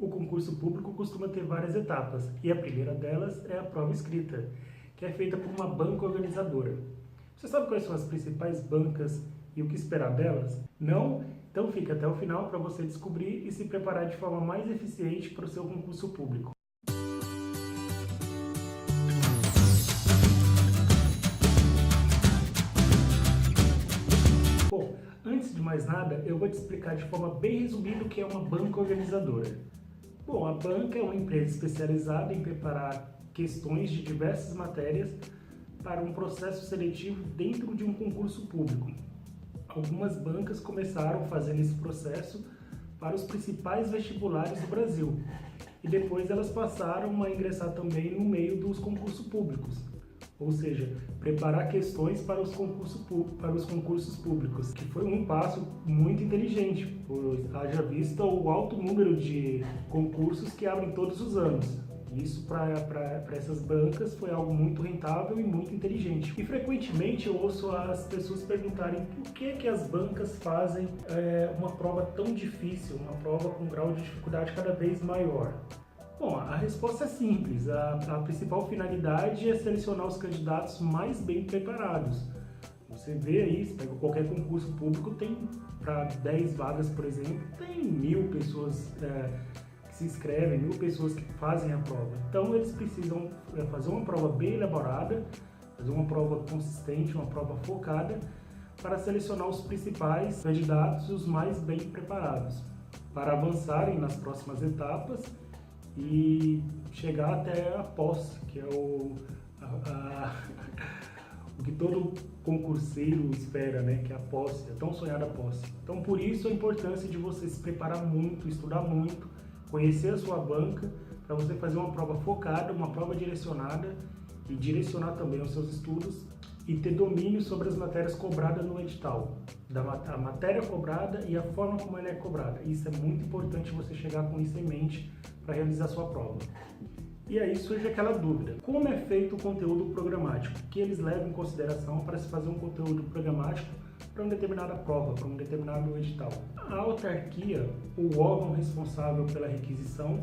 O concurso público costuma ter várias etapas, e a primeira delas é a prova escrita, que é feita por uma banca organizadora. Você sabe quais são as principais bancas e o que esperar delas? Não? Então fica até o final para você descobrir e se preparar de forma mais eficiente para o seu concurso público. Bom, antes de mais nada, eu vou te explicar de forma bem resumida o que é uma banca organizadora. Bom, a banca é uma empresa especializada em preparar questões de diversas matérias para um processo seletivo dentro de um concurso público. Algumas bancas começaram fazendo esse processo para os principais vestibulares do Brasil e depois elas passaram a ingressar também no meio dos concursos públicos, ou seja, preparar questões para os concursos públicos, que foi um passo muito inteligente, pois haja vista o alto número de concursos que abrem todos os anos. Isso, para essas bancas, foi algo muito rentável e muito inteligente. E frequentemente eu ouço as pessoas perguntarem por que as bancas fazem uma prova tão difícil, uma prova com um grau de dificuldade cada vez maior. Bom, a resposta é simples. A principal finalidade é selecionar os candidatos mais bem preparados. Você vê aí, se pega qualquer concurso público, tem para 10 vagas, por exemplo, tem 1.000 pessoas que se inscrevem, 1.000 pessoas que fazem a prova. Então eles precisam fazer uma prova bem elaborada, fazer uma prova consistente, uma prova focada, para selecionar os principais candidatos e os mais bem preparados, para avançarem nas próximas etapas e chegar até a posse, que é o que todo concurseiro espera, né? Que é a posse, a tão sonhada posse. Então, por isso a importância de você se preparar muito, estudar muito, conhecer a sua banca, para você fazer uma prova focada, uma prova direcionada e direcionar também os seus estudos e ter domínio sobre as matérias cobradas no edital, a matéria cobrada e a forma como ela é cobrada. Isso é muito importante você chegar com isso em mente para realizar a sua prova. E aí surge aquela dúvida: como é feito o conteúdo programático? Que eles levam em consideração para se fazer um conteúdo programático para uma determinada prova, para um determinado edital? A autarquia, o órgão responsável pela requisição,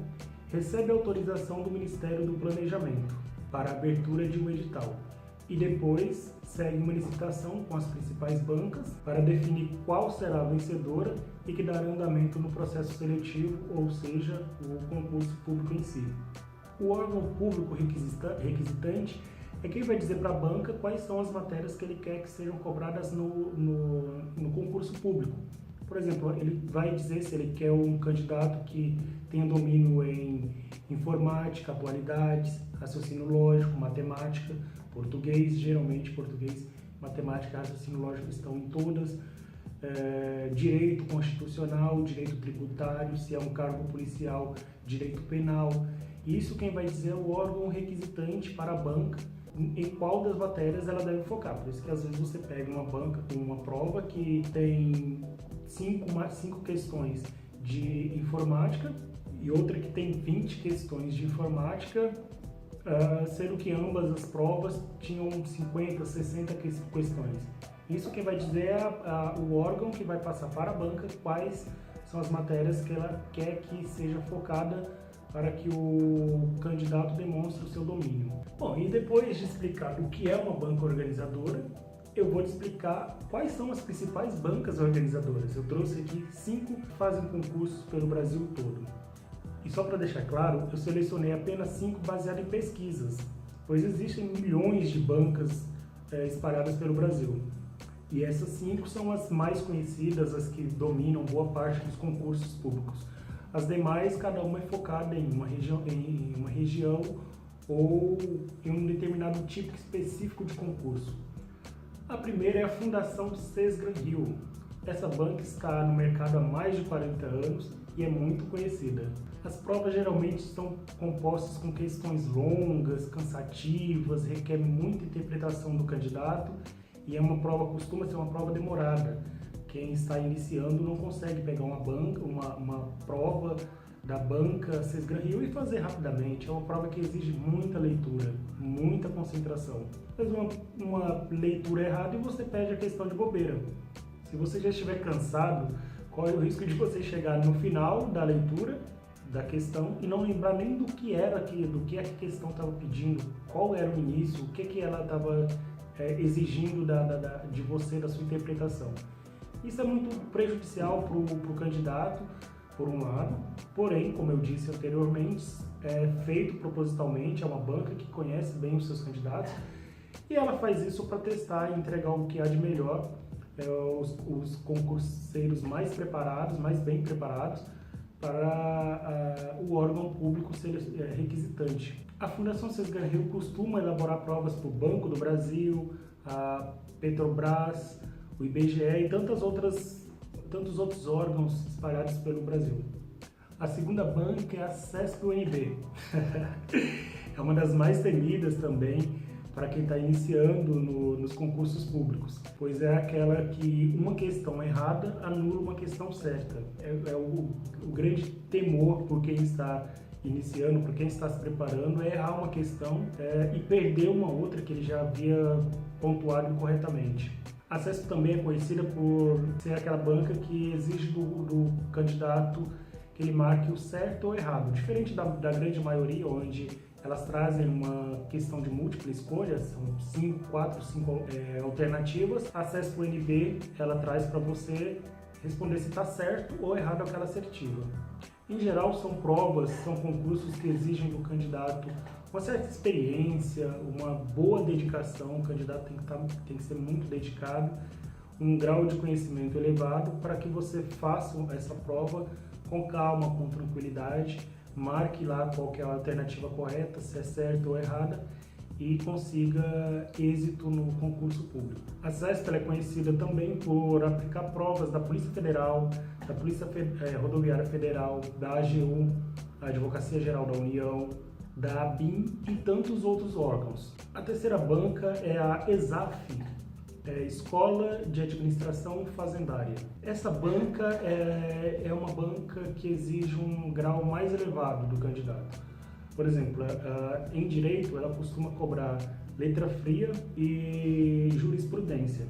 recebe autorização do Ministério do Planejamento para a abertura de um edital. E depois segue uma licitação com as principais bancas para definir qual será a vencedora e que dará andamento no processo seletivo, ou seja, o concurso público em si. O órgão público requisitante é quem vai dizer para a banca quais são as matérias que ele quer que sejam cobradas no concurso público. Por exemplo, ele vai dizer se ele quer um candidato que tenha domínio em informática, atualidades, raciocínio lógico, matemática, português, geralmente português, matemática e raciocínio lógico estão em todas, direito constitucional, direito tributário, se é um cargo policial, direito penal. Isso quem vai dizer é o órgão requisitante para a banca em qual das matérias ela deve focar. Por isso que às vezes você pega uma banca com uma prova que tem cinco questões de informática e outra que tem 20 questões de informática, sendo que ambas as provas tinham 50, 60 questões. Isso quem vai dizer é o órgão que vai passar para a banca quais são as matérias que ela quer que seja focada para que o candidato demonstre o seu domínio. Bom, e depois de explicar o que é uma banca organizadora, eu vou te explicar quais são as principais bancas organizadoras. Eu trouxe aqui 5 que fazem concursos pelo Brasil todo. E só para deixar claro, eu selecionei apenas 5 baseado em pesquisas, pois existem milhões de bancas espalhadas pelo Brasil. E essas 5 são as mais conhecidas, as que dominam boa parte dos concursos públicos. As demais, cada uma é focada em uma região ou em um determinado tipo específico de concurso. A primeira é a Fundação Cesgran Hill. Essa banca está no mercado há mais de 40 anos e é muito conhecida. As provas geralmente são compostas com questões longas, cansativas, requer muita interpretação do candidato e costuma ser uma prova demorada. Quem está iniciando não consegue pegar uma prova da banca Cesgran Hill e fazer rapidamente. É uma prova que exige muita leitura, muita concentração. Faz uma leitura errada e você perde a questão de bobeira. Se você já estiver cansado, corre o risco de você chegar no final da leitura da questão e não lembrar nem do que era do que a questão estava pedindo, qual era o início, o que ela estava exigindo de você, da sua interpretação. Isso é muito prejudicial para o candidato, por um lado, porém, como eu disse anteriormente, é feito propositalmente, é uma banca que conhece bem os seus candidatos e ela faz isso para testar e entregar o que há de melhor, os concurseiros mais preparados, mais bem preparados, para o órgão público ser requisitante. A Fundação Sesgar Rio costuma elaborar provas para o Banco do Brasil, a Petrobras, o IBGE e tantos outros órgãos espalhados pelo Brasil. A segunda banca é a CESP-UNB. É uma das mais temidas também para quem está iniciando nos concursos públicos, pois é aquela que uma questão errada anula uma questão certa. É o grande temor por quem está iniciando, por quem está se preparando, é errar uma questão e perder uma outra que ele já havia pontuado corretamente. A CESP também é conhecida por ser aquela banca que exige do candidato que ele marque o certo ou errado, diferente da grande maioria, onde elas trazem uma questão de múltipla escolha, são 4, 5 alternativas. A CESP-UNB, ela traz para você responder se está certo ou errado aquela assertiva. Em geral, são provas, são concursos que exigem do candidato uma certa experiência, uma boa dedicação. O candidato tem que ser muito dedicado, um grau de conhecimento elevado para que você faça essa prova com calma, com tranquilidade, marque lá qual que é a alternativa correta, se é certa ou errada, e consiga êxito no concurso público. A CESP é conhecida também por aplicar provas da Polícia Federal, da Polícia Rodoviária Federal, da AGU, a Advocacia Geral da União, da ABIN e tantos outros órgãos. A terceira banca é a ESAF, Escola de Administração Fazendária. Essa banca é uma banca que exige um grau mais elevado do candidato. Por exemplo, em direito, ela costuma cobrar letra fria e jurisprudência.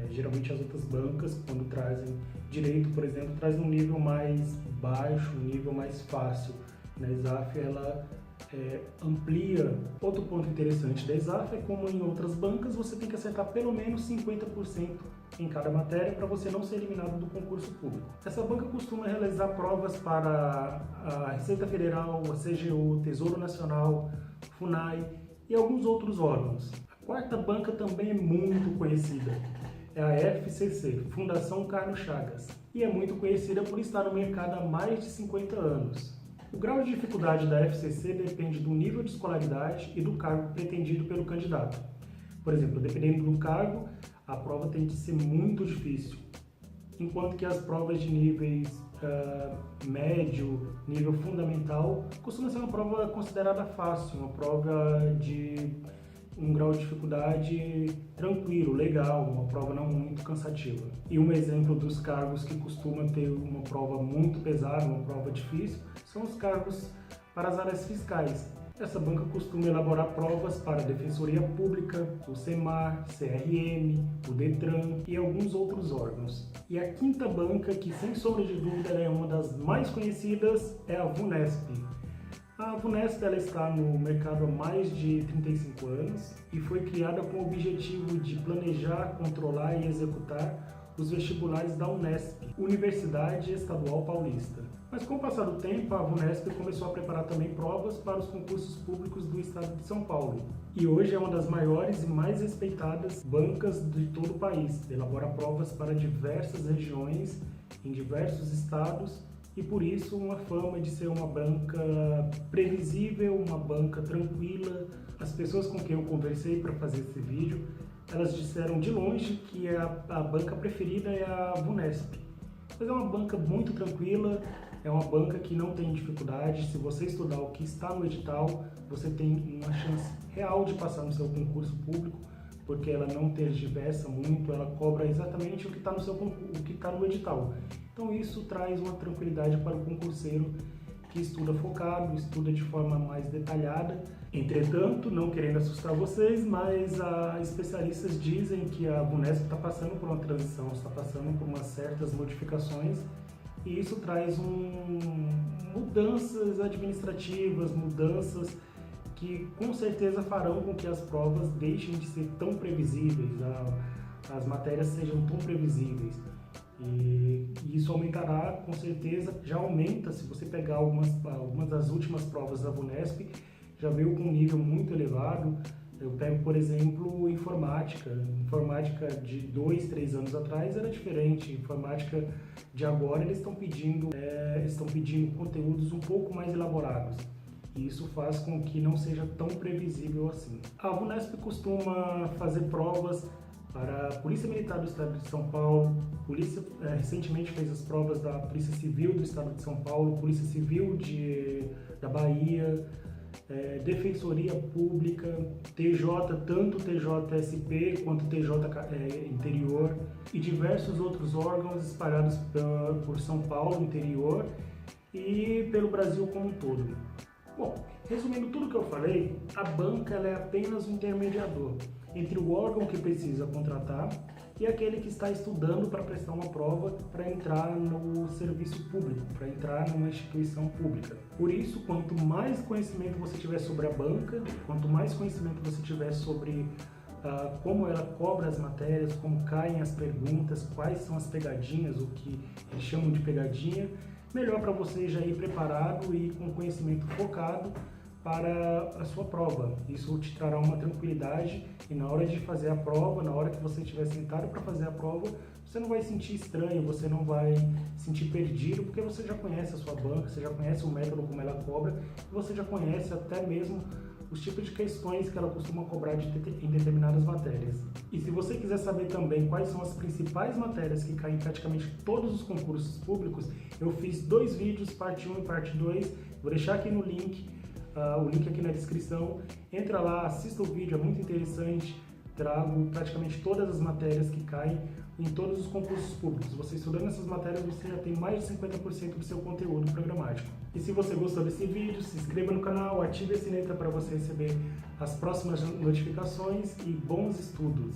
Geralmente as outras bancas, quando trazem direito, por exemplo, trazem um nível mais baixo, um nível mais fácil. Na ESAF, ela amplia. Outro ponto interessante da ESAF é como em outras bancas você tem que acertar pelo menos 50% em cada matéria para você não ser eliminado do concurso público. Essa banca costuma realizar provas para a Receita Federal, a CGU, Tesouro Nacional, FUNAI e alguns outros órgãos. A quarta banca também é muito conhecida. É a FCC, Fundação Carlos Chagas, e é muito conhecida por estar no mercado há mais de 50 anos. O grau de dificuldade da FCC depende do nível de escolaridade e do cargo pretendido pelo candidato. Por exemplo, dependendo do cargo, a prova tem de ser muito difícil, enquanto que as provas de níveis médio, nível fundamental, costuma ser uma prova considerada fácil, uma prova de um grau de dificuldade tranquilo, legal, uma prova não muito cansativa. E um exemplo dos cargos que costumam ter uma prova muito pesada, uma prova difícil, são os cargos para as áreas fiscais. Essa banca costuma elaborar provas para a Defensoria Pública, o SEMAR, CRM, o DETRAN e alguns outros órgãos. E a quinta banca, que sem sombra de dúvida é uma das mais conhecidas, é a VUNESP. A VUNESP ela está no mercado há mais de 35 anos e foi criada com o objetivo de planejar, controlar e executar os vestibulares da Unesp, Universidade Estadual Paulista. Mas com o passar do tempo, a VUNESP começou a preparar também provas para os concursos públicos do estado de São Paulo. E hoje é uma das maiores e mais respeitadas bancas de todo o país. Elabora provas para diversas regiões, em diversos estados, e por isso uma fama de ser uma banca previsível, uma banca tranquila. As pessoas com quem eu conversei para fazer esse vídeo, elas disseram de longe que a banca preferida é a VUNESP. Mas é uma banca muito tranquila, é uma banca que não tem dificuldade. Se você estudar o que está no edital, você tem uma chance real de passar no seu concurso público, porque ela não tergiversa muito, ela cobra exatamente o que está no edital. Então isso traz uma tranquilidade para o concurseiro que estuda focado, estuda de forma mais detalhada. Entretanto, não querendo assustar vocês, mas especialistas dizem que a VUNESP está passando por uma transição, está passando por umas certas modificações, e isso traz mudanças administrativas, mudanças que com certeza farão com que as provas deixem de ser tão previsíveis, as matérias sejam tão previsíveis. E isso aumentará, com certeza, já aumenta, se você pegar algumas das últimas provas da VUNESP, já veio com um nível muito elevado. Eu pego, por exemplo, informática. Informática de 2, 3 anos atrás era diferente. Informática de agora eles estão pedindo conteúdos um pouco mais elaborados. E isso faz com que não seja tão previsível assim. A VUNESP costuma fazer provas para a Polícia Militar do Estado de São Paulo, recentemente fez as provas da Polícia Civil do Estado de São Paulo, Polícia Civil da Bahia, Defensoria Pública, TJ, tanto TJSP quanto TJ Interior e diversos outros órgãos espalhados por São Paulo, interior e pelo Brasil como um todo. Bom, resumindo tudo que eu falei, a banca ela é apenas um intermediador entre o órgão que precisa contratar e aquele que está estudando para prestar uma prova para entrar no serviço público, para entrar numa instituição pública. Por isso, quanto mais conhecimento você tiver sobre a banca, quanto mais conhecimento você tiver sobre como ela cobra as matérias, como caem as perguntas, quais são as pegadinhas, o que eles chamam de pegadinha, melhor para você já ir preparado e com conhecimento focado para a sua prova. Isso te trará uma tranquilidade e na hora de fazer a prova, na hora que você estiver sentado para fazer a prova, você não vai sentir estranho, você não vai sentir perdido, porque você já conhece a sua banca, você já conhece o método como ela cobra, e você já conhece até mesmo os tipos de questões que ela costuma cobrar em determinadas matérias. E se você quiser saber também quais são as principais matérias que caem em praticamente todos os concursos públicos, eu fiz 2 vídeos, parte 1 e parte 2, vou deixar aqui no link, o link aqui na descrição. Entra lá, assista o vídeo, é muito interessante. Trago praticamente todas as matérias que caem em todos os concursos públicos. Você estudando essas matérias, você já tem mais de 50% do seu conteúdo programático. E se você gostou desse vídeo, se inscreva no canal, ative a sineta para você receber as próximas notificações e bons estudos!